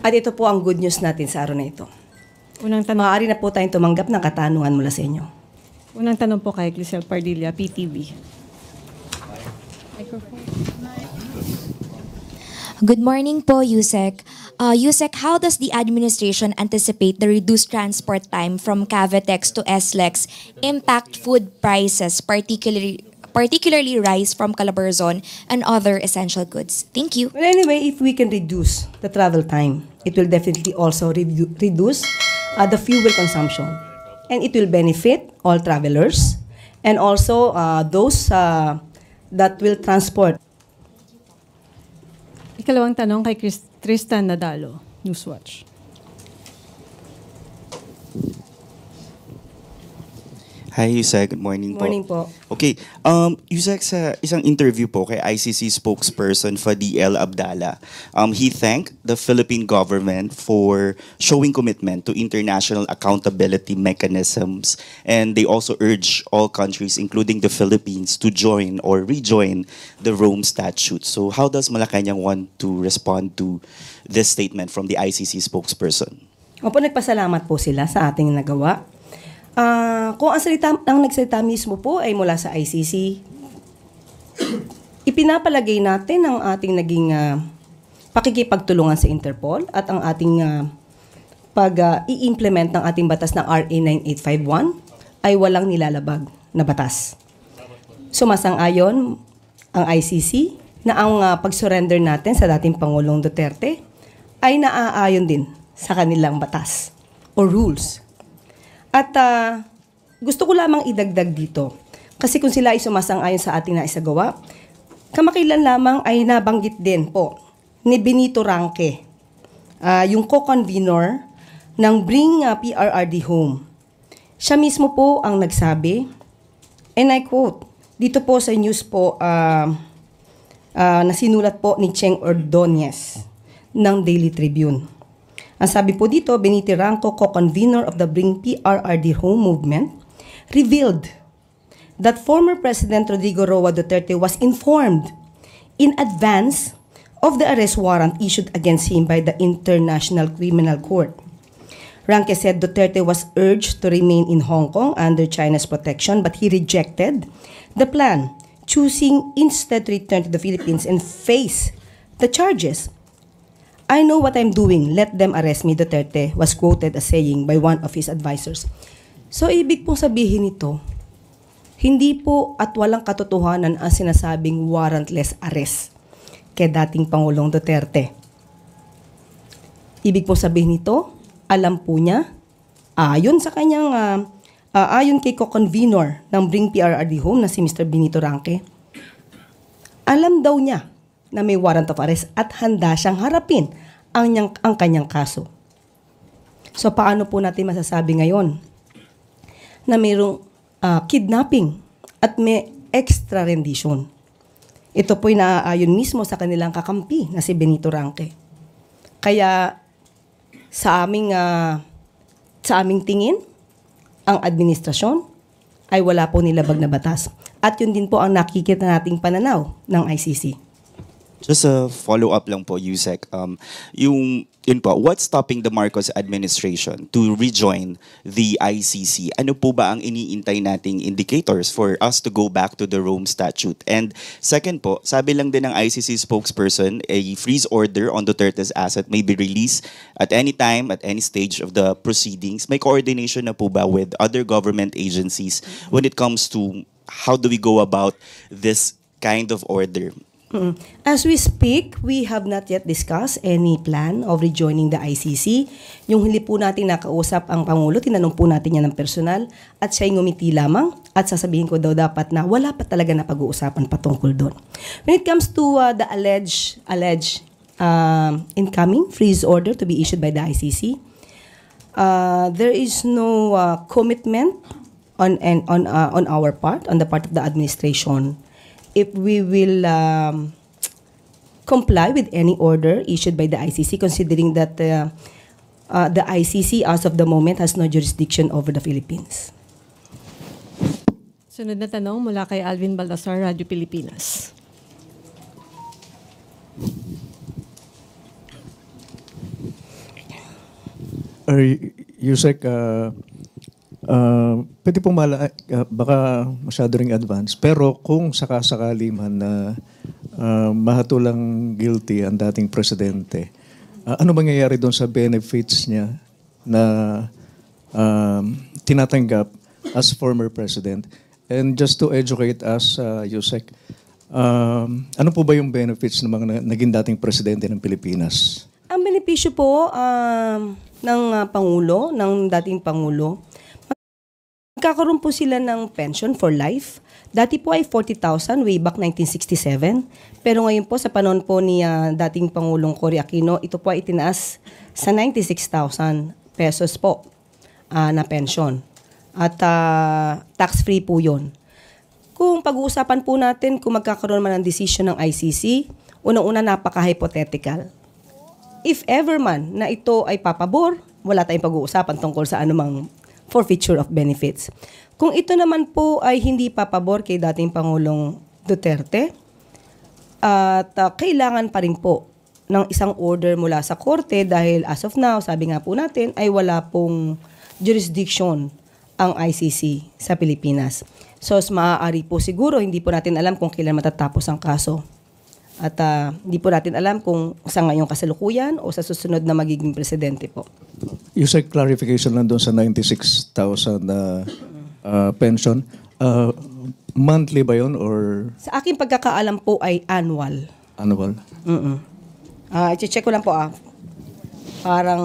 At ito po ang good news natin sa araw na ito. Unang tanong, Maaari na po tayong tumanggap ng katanungan mula sa inyo. unang tanong po kay Glisel Pardilla, PTV. Microphone. Good morning po, Yusek. Yusek, how does the administration anticipate the reduced transport time from Cavitex to SLEX impact food prices, particularly rice from Calabarzon and other essential goods? Thank you. Well, anyway, if we can reduce the travel time, it will definitely also reduce the fuel consumption. And it will benefit all travelers and also those that will transport. Ikalawang tanong kay Tristan Nadalo, Newswatch. Hi, Yusek. Good morning po. Morning po. Okay. Yusek, sa isang interview po kay ICC spokesperson Fadil Abdallah, he thanked the Philippine government for showing commitment to international accountability mechanisms, and they also urge all countries, including the Philippines, to join or rejoin the Rome Statute. So how does Malacanang want to respond to this statement from the ICC spokesperson? Opo, nagpasalamat po sila sa ating nagawa. Kung ang nagsalita mismo po ay mula sa ICC, ipinapalagay natin ang ating naging pakikipagtulungan sa Interpol at ang ating pag-i-implement ng ating batas na RA 9851 ay walang nilalabag na batas. Sumasang-ayon ang ICC na ang pag-surrender natin sa dating Pangulong Duterte ay naaayon din sa kanilang batas o rules. At gusto ko lamang idagdag dito, kasi kung sila ay sumasang-ayon sa ating naisagawa, kamakailan lamang ay nabanggit din po ni Benito Ranque, yung co-convenor ng Bring PRRD Home. Siya mismo po ang nagsabi, and I quote, dito po sa news po na sinulat po ni Cheng Ordonez ng Daily Tribune. Ang sabi po dito, Benito Ranco, co-convenor of the Bring PRRD Home movement, revealed that former President Rodrigo Roa Duterte was informed in advance of the arrest warrant issued against him by the International Criminal Court. Ranque said Duterte was urged to remain in Hong Kong under China's protection, but he rejected the plan, choosing instead to return to the Philippines and face the charges. I know what I'm doing, let them arrest me, Duterte was quoted as saying by one of his advisors. So, ibig pong sabihin nito, hindi po at walang katotohanan ang sinasabing warrantless arrest kay dating Pangulong Duterte. Ibig pong sabihin nito, alam po niya, ayon sa kanyang, ayon kay co-convenor ng Bring PRRD Home na si Mr. Benito Ranque, alam daw niya na may warrant of arrest at handa siyang harapin ang kanyang kaso. So paano po natin masasabi ngayon na mayroong kidnapping at may extra rendition? Ito po'y naaayon mismo sa kanilang kakampi na si Benito Ranque. Kaya sa aming tingin, ang administrasyon ay wala po nilabag na batas. At yun din po ang nakikita nating pananaw ng ICC. Just a follow-up lang po, Yusek. Yun po, what's stopping the Marcos administration to rejoin the ICC? Ano po ba ang iniintay nating indicators for us to go back to the Rome Statute? And second po, sabi lang din ng ICC spokesperson, a freeze order on Duterte's asset may be released at any time, at any stage of the proceedings. May coordination na po ba with other government agencies when it comes to how do we go about this kind of order? As we speak, we have not yet discussed any plan of rejoining the ICC. Yung huli po natin nakausap ang Pangulo, tinanong po natin yan ng personal at siya'y ngumiti lamang at sasabihin ko daw dapat na wala pa talaga na pag-uusapan patungkol doon. When it comes to the alleged incoming freeze order to be issued by the ICC, there is no commitment on our part, on the part of the administration, if we will comply with any order issued by the ICC, considering that the ICC, as of the moment, has no jurisdiction over the Philippines. Sunod na tanong mula kay Alvin Baldassar, Radyo Pilipinas. Yusek, pwede pong baka masyado ring advance, pero kung sakasakali man na mahatulang guilty ang dating presidente, ano mangyayari doon sa benefits niya na tinatanggap as former president? And just to educate us, Yusek, ano po ba yung benefits ng mga naging dating presidente ng Pilipinas? Ang benepisyo po ng Pangulo, ng dating Pangulo, magkakaroon po sila ng pension for life. Dati po ay 40,000 way back 1967. Pero ngayon po sa panahon po ni dating Pangulong Cory Aquino, ito po ay itinaas sa 96,000 pesos po na pension. At tax-free po yun. Kung pag-uusapan po natin kung magkakaroon man ng desisyon ng ICC, unang-una napaka-hypothetical. If ever man na ito ay papabor, wala tayong pag-uusapan tungkol sa anumang forfeiture of benefits. Kung ito naman po ay hindi papabor kay dating Pangulong Duterte, at kailangan pa rin po ng isang order mula sa korte dahil as of now, sabi nga po natin, ay wala pong jurisdiction ang ICC sa Pilipinas. So, maaari po siguro, hindi po natin alam kung kailan matatapos ang kaso. At hindi po natin alam kung sa ngayong kasalukuyan o sa susunod na magiging presidente po. Yusek, clarification lang doon sa 96,000 na pension. Monthly ba yun or Sa aking pagkakaalam po ay annual. annual? I-check ko lang po Parang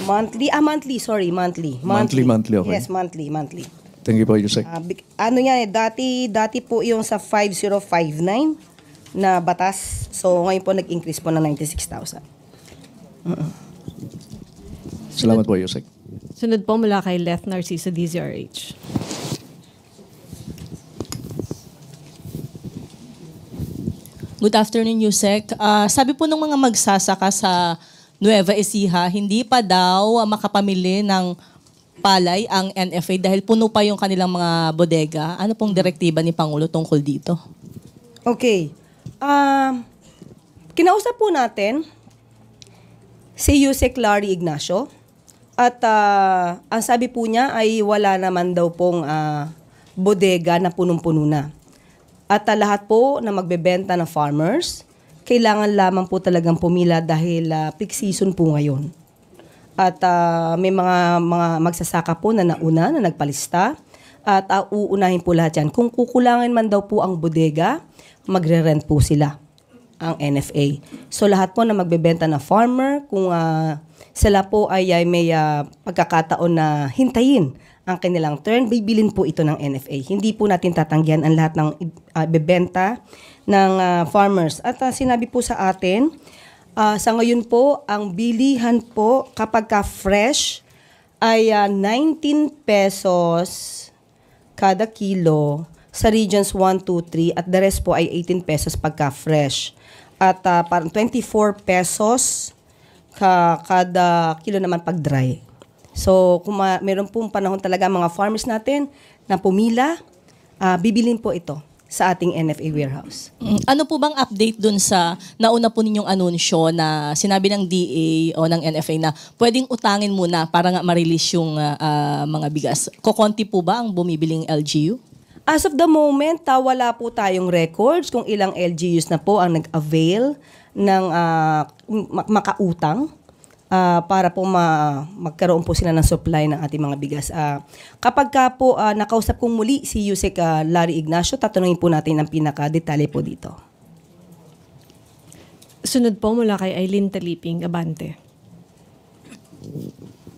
monthly, monthly. Monthly, okay. Yes, monthly. Thank you po, Yusek. Ano yan, dati po yung sa 5059 na batas. So ngayon po nag-increase po ng 96,000. Salamat po, Yusek. Sunod po mula kay Leth Narciso, DZRH. Good afternoon, Yusek. Sabi po ng mga magsasaka sa Nueva Ecija, hindi pa daw makapamili ng palay ang NFA dahil puno pa yung kanilang mga bodega. Ano pong direktiba ni Pangulo tungkol dito? Okay. Kinausap po natin si Yusek Larry Ignacio at ang sabi po niya ay wala naman daw pong bodega na punong-puno na. At lahat po na magbebenta ng farmers, kailangan lamang po talagang pumila dahil peak season po ngayon. At may mga magsasaka po na nauna, na nagpalista. At uunahin po lahat yan. Kung kukulangin man daw po ang bodega, magre-rent po sila, ang NFA. So lahat po na magbebenta na farmer, kung sila po ay may pagkakataon na hintayin ang kanilang turn, bibilin po ito ng NFA. Hindi po natin tatanggihan ang lahat ng bebenta ng farmers. At sinabi po sa atin, sa ngayon po, ang bilihan po kapag ka fresh ay 19 pesos kada kilo sa regions 1, 2, 3 at the rest po ay 18 pesos pagka fresh. At parang 24 pesos kada kilo naman pag dry. So kung meron pong panahon talaga mga farmers natin na pumila, bibilin po ito sa ating NFA warehouse. Ano po bang update dun sa nauna po ninyong anunsyo na sinabi ng DA o ng NFA na pwedeng utangin muna para nga ma-release yung mga bigas? Kokonti po ba ang bumibiling LGU? As of the moment, wala po tayong records kung ilang LGUs na po ang nag-avail ng makautang para po magkaroon po sila ng supply ng ating mga bigas. Kapag ka po nakausap kong muli si Yusek Larry Ignacio, tatanungin po natin ang pinaka-detalye po dito. Sunod po mula kay Eileen Taliping, Abante.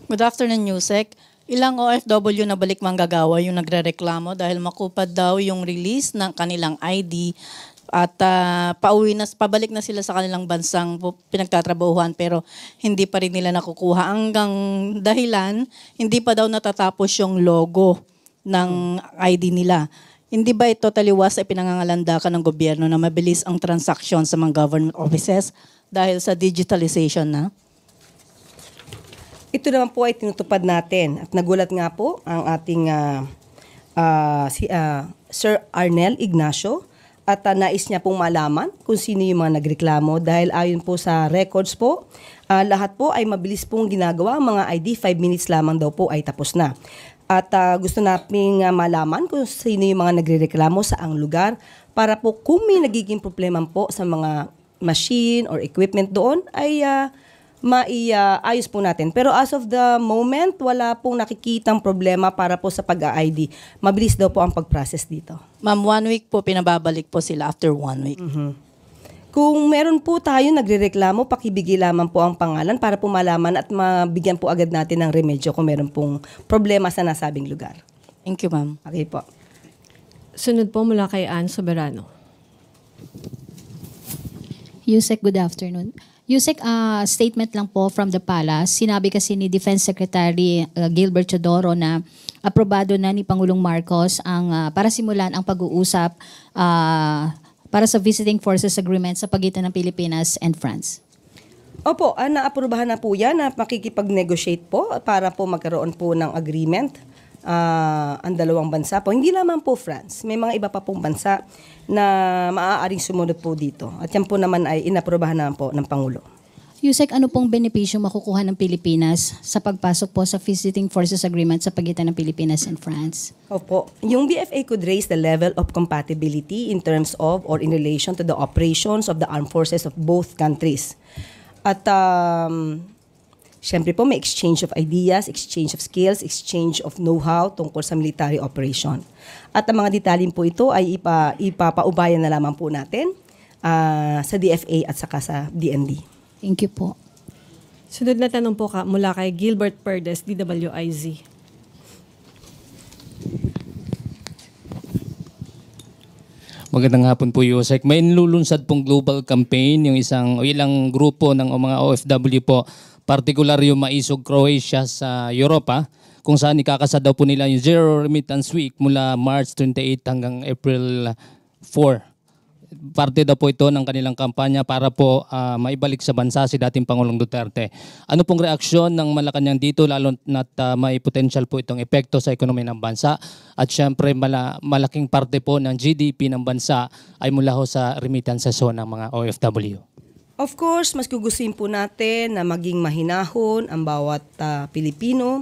Good afternoon, Yusek. Ilang OFW na balik manggagawa yung nagrereklamo dahil makupad daw yung release ng kanilang ID at pabalik na sila sa kanilang bansang pinagtatrabahuhan pero hindi pa rin nila nakukuha. Hanggang dahilan, hindi pa daw natatapos yung logo ng ID nila. Hindi ba ito taliwas sa pinangangalandakan ng gobyerno na mabilis ang transaksyon sa mga government offices dahil sa digitalization na? Ito naman po ay tinutupad natin at nagulat nga po ang ating Sir Arnel Ignacio at nais niya pong malaman kung sino yung mga nagreklamo dahil ayon po sa records po Lahat po ay mabilis pong ginagawa. Mga ID, 5 minutes lamang daw po ay tapos na. At gusto nating malaman kung sino yung mga nagrereklamo sa ang lugar para po kung may nagiging problema po sa mga machine or equipment doon ay maiayos po natin. Pero as of the moment, wala pong nakikitang problema para po sa pag-ID. Mabilis daw po ang pag-process dito. Ma'am, 1 week po pinababalik po sila after 1 week. Kung meron po tayo nagrereklamo, pakibigay lamang po ang pangalan para po malaman at mabigyan po agad natin ng remedyo kung meron pong problema sa nasabing lugar. Thank you, ma'am. Okay po. Sunod po mula kay Ann Soberano. Yusek, good afternoon. Yusek, statement lang po from the palace. Sinabi kasi ni Defense Secretary Gilbert Chodoro na aprobado na ni Pangulong Marcos ang para simulan ang pag-uusap para sa Visiting Forces Agreement sa pagitan ng Pilipinas and France. Opo, naaprubahan na po yan na makikipag-negotiate po para po magkaroon po ng agreement ang dalawang bansa po. Hindi lamang po France, may mga iba pa pong bansa na maaaring sumunod po dito. At yan po naman ay inaprubahan na po ng Pangulo. Yusek, ano pong benepisyo makukuha ng Pilipinas sa pagpasok po sa Visiting Forces Agreement sa pagitan ng Pilipinas and France? Opo, yung BFA could raise the level of compatibility in terms of or in relation to the operations of the armed forces of both countries. At syempre po may exchange of ideas, exchange of skills, exchange of know-how tungkol sa military operation. At ang mga detalyin po ito ay ipapaubayan na lamang po natin sa DFA at saka sa DND. Thank you po. Sunod na tanong po mula kay Gilbert Perdes, DWIZ. Magandang hapon po, Yusek. May nilulunsad pong global campaign yung ilang grupo ng mga OFW po, particular yung Maisog Croatia sa Europa, kung saan ikakasa daw po nila yung Zero Remittance Week mula March 28 hanggang April 4. Parte daw po ito ng kanilang kampanya para po maibalik sa bansa si dating Pangulong Duterte. Ano pong reaksyon ng Malacanang dito, lalo na't may potential po itong epekto sa ekonomiya ng bansa at syempre malaking parte po ng GDP ng bansa ay mula ho sa remittances ng mga OFW. Of course, mas gugustuhin po natin na maging mahinahon ang bawat Pilipino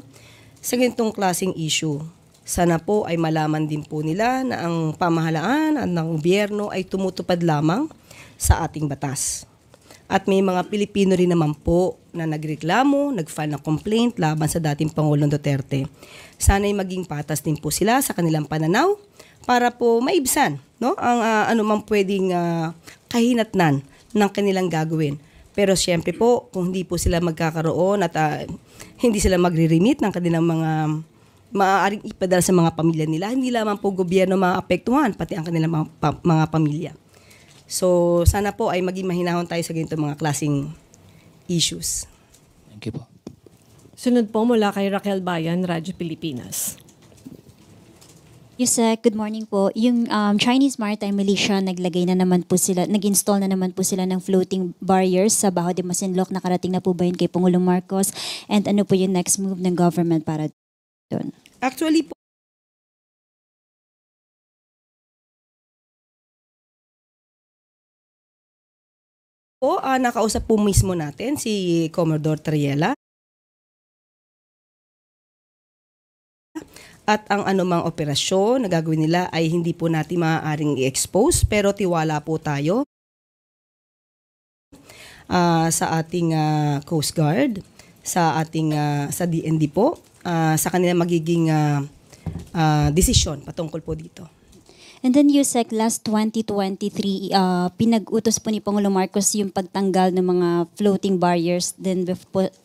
sa ganitong klaseng issue. Sana po ay malaman din po nila na ang pamahalaan at ng gobyerno ay tumutupad lamang sa ating batas. At may mga Pilipino rin naman po na nagreklamo, nag-file ng complaint laban sa dating Pangulong Duterte. Sana'y maging patas din po sila sa kanilang pananaw para po maibsan ang anumang pwedeng kahinatnan ng kanilang gagawin. Pero siyempre po, kung hindi po sila magkakaroon at hindi sila magre-remit ng kanilang mga maaaring ipadala sa mga pamilya nila, hindi lamang po gobyerno maapektuhan, pati ang kanilang mga pamilya. So, sana po ay maging mahinahon tayo sa ganito mga klaseng issues. Thank you po. Sunod po mula kay Raquel Bayan, Radyo Pilipinas. Yusek, good morning po. Yung Chinese Maritime Militia, nag-install na naman po sila ng floating barriers sa Bajo de Masinloc. Nakarating na po ba yun kay Pangulong Marcos? And ano po yung next move ng government para doon? Actually po, nakausap po mismo natin si Commodore Triella. At ang anumang operasyon na gagawin nila ay hindi po natin maaaring i-expose, pero tiwala po tayo sa ating Coast Guard, sa ating sa DND po, sa kanila magiging desisyon patungkol po dito. And then Yusek, last 2023, pinag-utos po ni Pangulong Marcos yung pagtanggal ng mga floating barriers. Then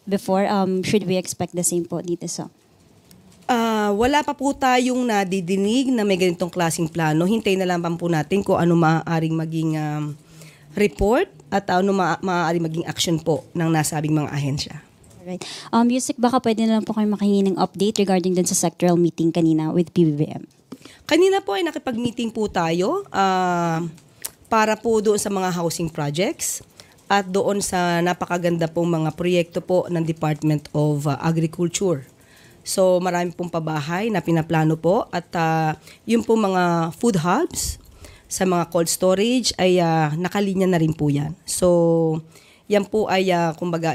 before, should we expect the same po dito sa? Wala pa po tayong nadidinig na may ganitong klaseng plano. Hintayin na lang po natin kung ano maaaring maging report at ano maaaring maging action po ng nasabing mga ahensya. Alright. Yusek, baka pwede na lang po kayo makahingi ng update regarding dun sa sectoral meeting kanina with PBBM. Kanina po ay nakipag-meeting po tayo para po doon sa mga housing projects at doon sa napakaganda pong mga proyekto po ng Department of Agriculture. So marami pong pabahay na pinaplano po at yung po mga food hubs sa mga cold storage ay nakalinya na rin po yan. So yan po ay, kumbaga,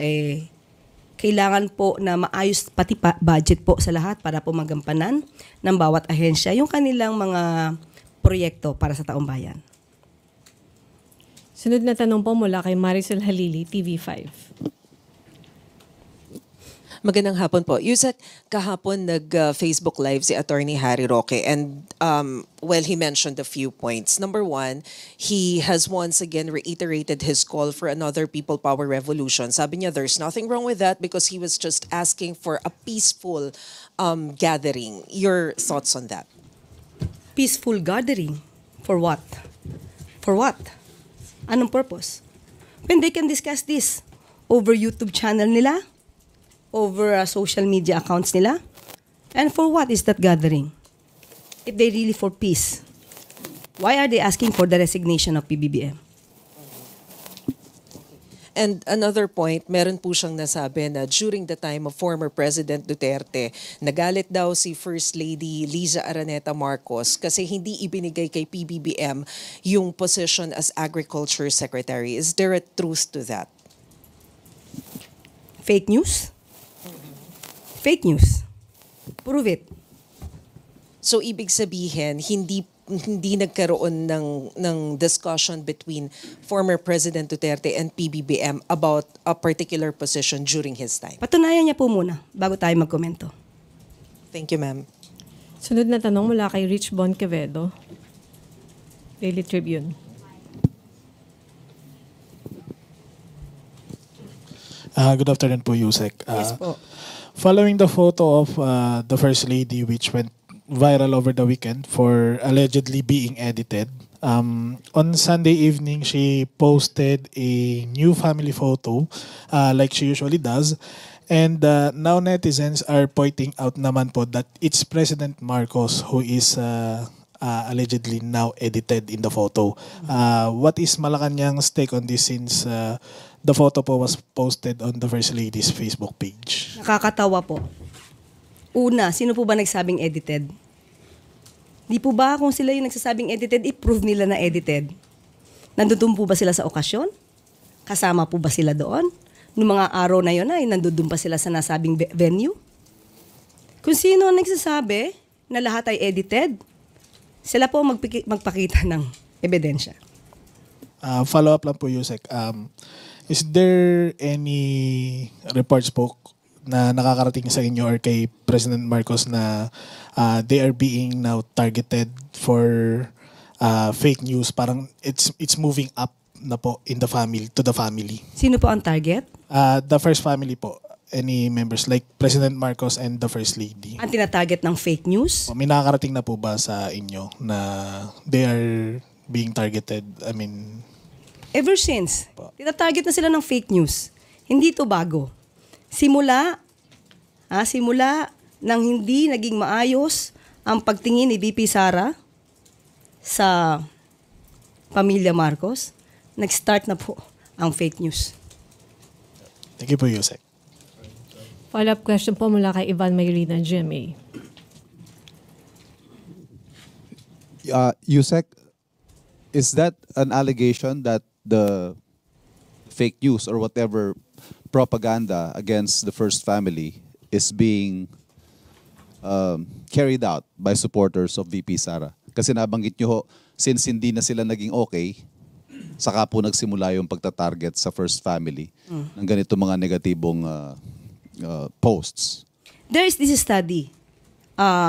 kailangan po na maayos pati budget po sa lahat para po magampanan ng bawat ahensya yung kanilang mga proyekto para sa taong bayan. Sunod na tanong po mula kay Maricel Halili, TV5. Magandang hapon po. Yusek, kahapon nag-Facebook Live si Attorney Harry Roque and well, he mentioned a few points. Number one, he has once again reiterated his call for another people power revolution. Sabi niya, there's nothing wrong with that because he was just asking for a peaceful gathering. Your thoughts on that? Peaceful gathering? For what? For what? Anong purpose? When they can discuss this over YouTube channel nila, over social media accounts nila, and for what is that gathering? If they really for peace, why are they asking for the resignation of PBBM? And another point, meron po siyang nasabi na during the time of former President Duterte, nagalit daw si First Lady Liza Araneta Marcos kasi hindi ibinigay kay PBBM yung position as Agriculture Secretary. Is there a truth to that? Fake news? Fake news. Prove it. So ibig sabihin, hindi nagkaroon ng discussion between former President Duterte and PBBM about a particular position during his time. Patunayan niya po muna bago tayo magkomento. Thank you, ma'am. Sunod na tanong mula kay Rich Bon Quevedo, Daily Tribune. Good afternoon po, Yusek. Yes po. Following the photo of the First Lady which went viral over the weekend for allegedly being edited, on Sunday evening she posted a new family photo like she usually does, and now netizens are pointing out naman po that it's President Marcos who is allegedly now edited in the photo. What is Malacanang's take on this since the photo po was posted on the First Lady's Facebook page? Nakakatawa po. Una, sino po ba nagsabing edited? Di po ba kung sila yung nagsasabing edited, i-prove nila na edited? Nandun po ba sila sa okasyon? Kasama po ba sila doon? Noong mga araw na yun ay nandun pa sila sa nasabing venue? Kung sino ang nagsasabi na lahat ay edited, sila po magpakita ng ebidensya. Follow up lang po, Yusek. Is there any reports po na nakakarating sa inyo or kay President Marcos na they are being now targeted for fake news? Parang it's moving up na po in the family, to the family. Sino po ang target? The first family po. Any members like President Marcos and the First Lady. Ang tinatarget ng fake news? May nakakarating na po ba sa inyo na they are being targeted? I mean, Ever since, tinatarget na sila ng fake news. Hindi to bago. Simula nang hindi naging maayos ang pagtingin ni VP Sara sa pamilya Marcos, nag-start na po ang fake news. Thank you po, Yusek. Follow-up question po mula kay Ivan Mayrina, GMA. Yusek, is that an allegation that the fake news or whatever propaganda against the First Family is being carried out by supporters of VP Sara? Kasi nabanggit nyo ho, since hindi na sila naging okay, saka po nagsimula yung pagtatarget sa First Family ng ganito mga negatibong posts. There is this study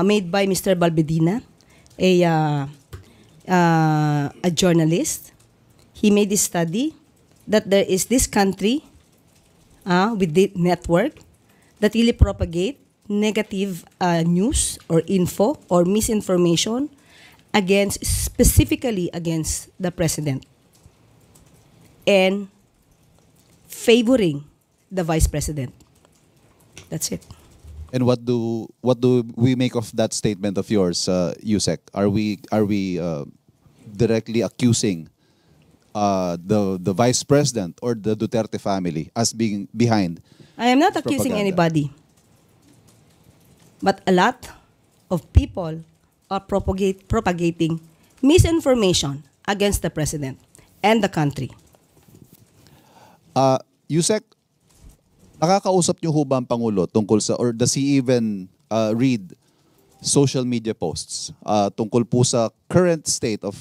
made by Mr. Balbedina, a journalist. He made this study that there is this country with the network that really propagate negative news or info or misinformation specifically against the president and favoring the vice president. That's it. And what do we make of that statement of yours, Yusek? Are we directly accusing the vice president or the Duterte family as being behind? I am not accusing anybody, but a lot of people are propagating misinformation against the president and the country. Yusek, nakakausap niyo ho ba ang Pangulo tungkol sa, or does he even read social media posts tungkol po sa current state of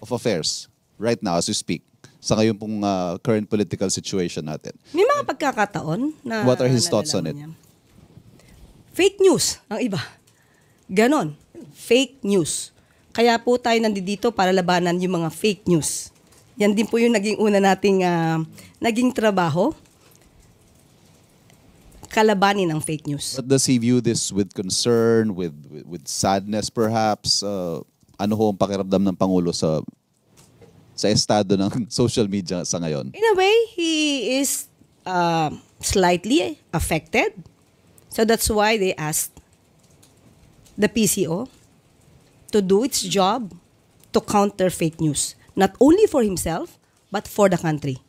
affairs right now as we speak, sa ngayon pong current political situation natin? May mga pagkakataon na What are his thoughts on it? nalalaman niya. Fake news ang iba. Ganon. Fake news. Kaya po tayo nandito para labanan yung mga fake news. Yan din po yung naging una nating naging trabaho. Kalabanin ang fake news. But does he view this with concern, with sadness perhaps? Ano ho ang pakiramdam ng Pangulo sa estado ng social media sa ngayon? In a way, he is slightly affected. So that's why they asked the PCO to do its job to counter fake news. Not only for himself, but for the country.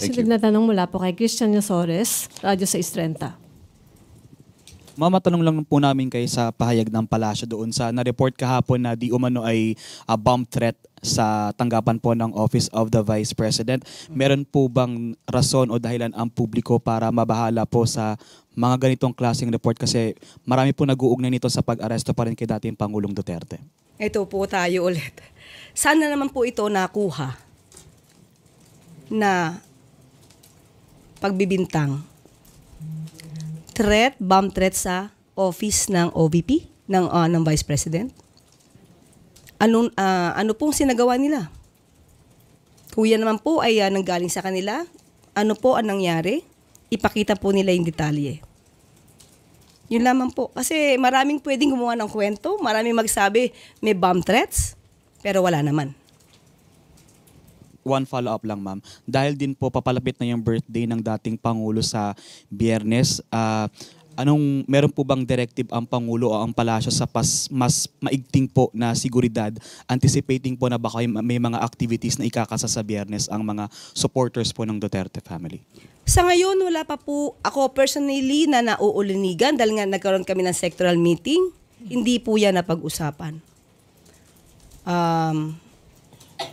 Sunod na tanong mula po kay Christian Yosores, Radyo 630. Matanong lang po namin kayo sa pahayag ng palasyo doon sa na-report kahapon na di umano ay bomb threat sa tanggapan po ng Office of the Vice President. Meron po bang rason o dahilan ang publiko para mabahala po sa mga ganitong klaseng report, kasi marami po nag-uugnay nito sa pag-aresto pa rin kay dating Pangulong Duterte? Ito po tayo ulit. Sana naman po ito nakuha na pagbibintang. Bomb threat sa office ng OVP, ng Vice President. Ano pong sinagawa nila? Kuya naman po ay nanggaling sa kanila. Ano po ang nangyari? Ipakita po nila yung detalye. Yun lamang po. Kasi maraming pwedeng gumawa ng kwento, maraming magsabi may bomb threats, pero wala naman. One follow-up lang, ma'am. Dahil din po papalapit na yung birthday ng dating Pangulo sa Biyernes, meron po bang directive ang Pangulo o ang palasyo sa mas maigting po na seguridad, anticipating po na baka may mga activities na ikakasa sa Biyernes ang mga supporters po ng Duterte family? Sa ngayon, wala pa po ako personally na nauulinigan dahil nga nagkaroon kami ng sectoral meeting. Hindi po yan napag-usapan.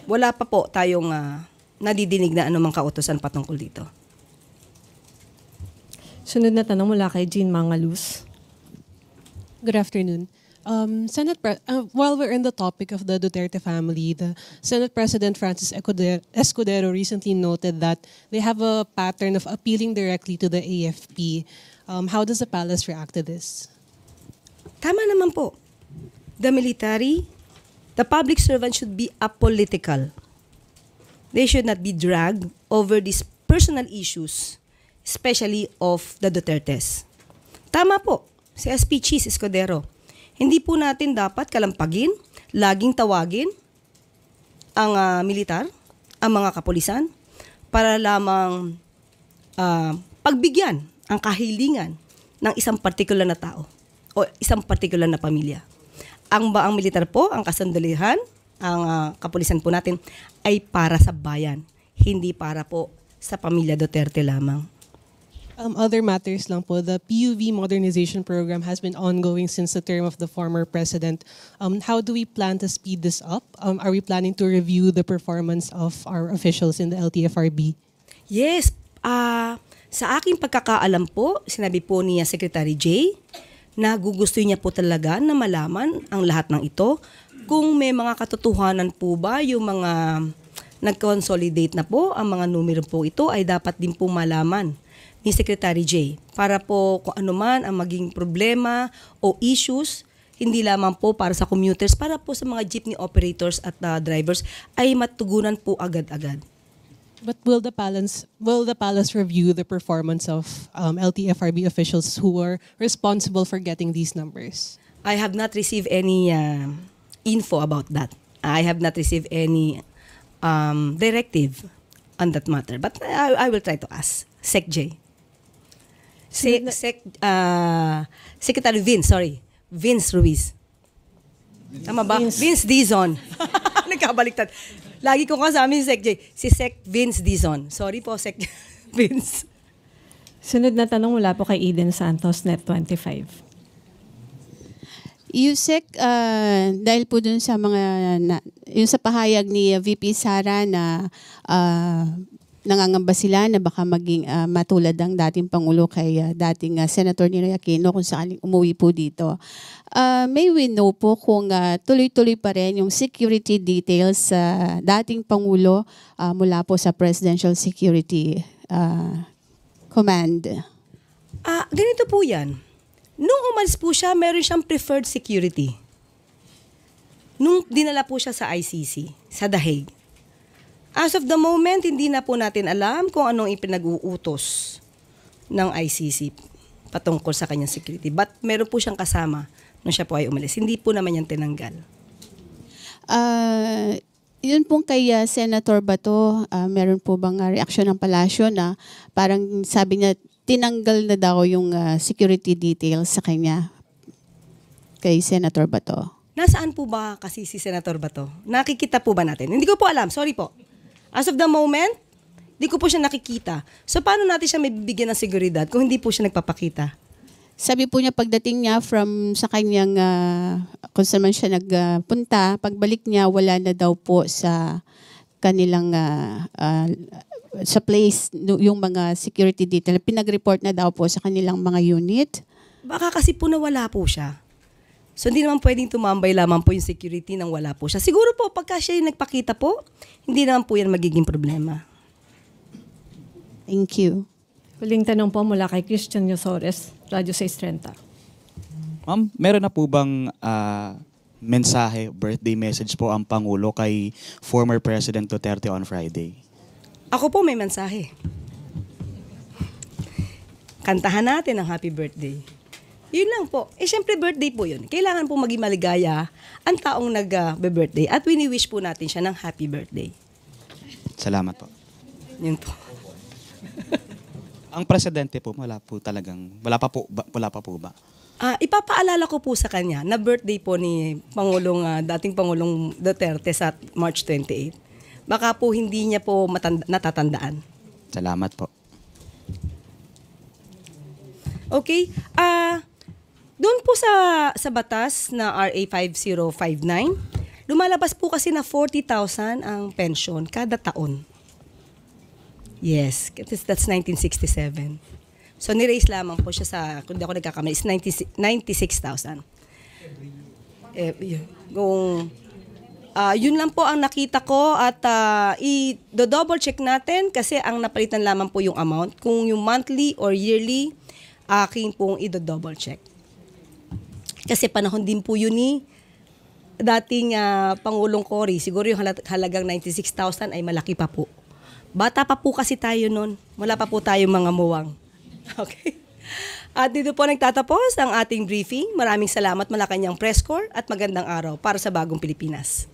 Wala pa po tayong nadidinig na anumang kautusan patungkol dito. Sunod na tanong mula kay Jean Mangaluz. Good afternoon. While we're in the topic of the Duterte family, the Senate President Francis Escudero recently noted that they have a pattern of appealing directly to the AFP. How does the palace react to this? Tama naman po. The public servant should be apolitical. They should not be dragged over these personal issues, especially of the Dutertes. Tama po, si SP Cheese Escudero. Hindi po natin dapat kalampagin, laging tawagin ang militar, ang mga kapulisan, para lamang pagbigyan ang kahilingan ng isang partikular na tao o isang partikular na pamilya. Ang militar po, ang kasandaluhan, ang kapulisan po natin ay para sa bayan, hindi para po sa pamilya Duterte lamang. Other matters lang po, the PUV modernization program has been ongoing since the term of the former president. How do we plan to speed this up? Are we planning to review the performance of our officials in the LTFRB? Yes. Sa aking pagkakaalam po, sinabi po niya Secretary Jay, na gugusto niya po talaga na malaman ang lahat ng ito. Kung may mga katotohanan po ba, yung mga nag-consolidate na po, ang mga numero po ito ay dapat din po malaman ni Secretary Jay para po kung ano man ang maging problema o issues, hindi lamang po para sa commuters, para po sa mga jeepney operators at drivers ay matugunan po agad-agad. But will the palace review the performance of LTFRB officials who are responsible for getting these numbers? I have not received any info about that. I have not received any directive on that matter. But I will try to ask Sec J. Secretary Vince Ruiz. Tama ba? Vince Dizon. Nagkabaliktad. Lagi ko kasama si Sec J. Si Sec Vince Dizon. Sorry po, Sec Vince. Sunod na tanong mula po kay Eden Santos, Net 25. Yusek, dahil po dun sa yung sa pahayag ni VP Sara na nangangamba sila na baka maging matulad ang dating Pangulo kay dating Senator Ninoy Aquino kung sakaling umuwi po dito. May we know po kung tuloy-tuloy pa rin yung security details sa dating Pangulo mula po sa Presidential Security Command. Ganito po yan. Nung umalis po siya, meron siyang preferred security. Nung dinala po siya sa ICC, sa The Hague. As of the moment, hindi na po natin alam kung anong ipinag-uutos ng ICC patungkol sa kanyang security. But meron po siyang kasama nung siya po ay umalis. Hindi po naman yan tinanggal. Yun pong kay Senator Bato, meron po bang reaksyon ng palasyo na parang sabi niya, tinanggal na daw yung security details sa kanya kay Senator Bato? Nasaan po ba kasi si Senator Bato? Nakikita po ba natin? Hindi ko po alam, sorry po. As of the moment, hindi ko po siya nakikita. So paano natin siya may bibigyan ng seguridad kung hindi po siya nagpapakita? Sabi po niya pagdating niya from sa kanyang, kung saan man siya nagpunta, pagbalik niya wala na daw po sa kanilang sa place yung mga security detail. Pinag-report na daw po sa kanilang mga unit. Baka kasi po nawala po siya. So hindi naman pwedeng tumambay lamang po yung security nang wala po siya. Siguro po pagka siya yung nagpakita po, hindi naman po yan magiging problema. Thank you. Huling tanong po mula kay Christian Yosores, Radyo 630. Ma'am, meron na po bang mensahe, birthday message po ang Pangulo kay former President Duterte on Friday? Ako po may mensahe. Kantahan natin ang happy birthday. Yun lang po. Siyempre birthday po yun. Kailangan po maging maligaya ang taong nag-birthday at wini-wish po natin siya ng happy birthday. Salamat po. Yun po. Ang presidente po, wala pa po ba? Ipapaalala ko po sa kanya na birthday po ni dating Pangulong Duterte sa March 28. Baka po hindi niya po natatandaan. Salamat po. Okay. Doon po sa batas na RA 5059, lumalabas po kasi na 40,000 ang pension kada taon. Yes, that's 1967. So ni-raise lamang po siya sa, kung di ako nagkakamali, is 96,000. Yun lang po ang nakita ko at i-double check natin kasi ang napalitan lamang po yung amount. Kung yung monthly or yearly, aking pong i-double check. Kasi panahon din po yun ni dating Pangulong Cory. Siguro yung halagang 96,000 ay malaki pa po. Bata pa po kasi tayo nun. Wala pa po tayong mga muwang. Okay? At dito po nagtatapos ang ating briefing. Maraming salamat Malacanang Press Corps at magandang araw para sa Bagong Pilipinas.